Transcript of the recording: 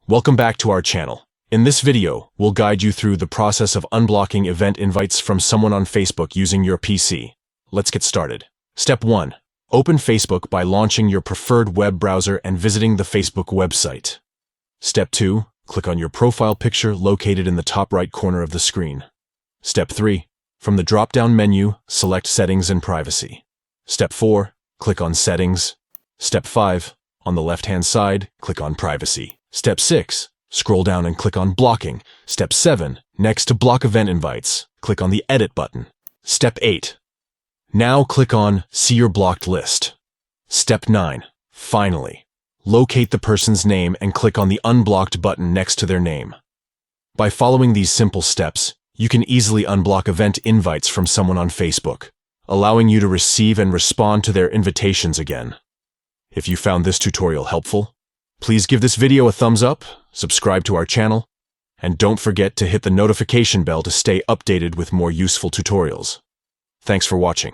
Welcome back to our channel. In this video, we'll guide you through the process of unblocking event invites from someone on Facebook using your PC. Let's get started. Step 1. Open Facebook by launching your preferred web browser and visiting the Facebook website. Step 2. Click on your profile picture located in the top right corner of the screen. Step 3. From the drop-down menu, select Settings and Privacy. Step 4. Click on Settings. Step 5. On the left-hand side, click on Privacy. Step 6. Scroll down and click on Blocking. Step 7. Next to block event invites, click on the Edit button. Step 8. Now click on See Your Blocked List. Step 9. Finally, locate the person's name and click on the Unblocked button next to their name. By following these simple steps, you can easily unblock event invites from someone on Facebook, allowing you to receive and respond to their invitations again. If you found this tutorial helpful, please give this video a thumbs up, subscribe to our channel, and don't forget to hit the notification bell to stay updated with more useful tutorials. Thanks for watching.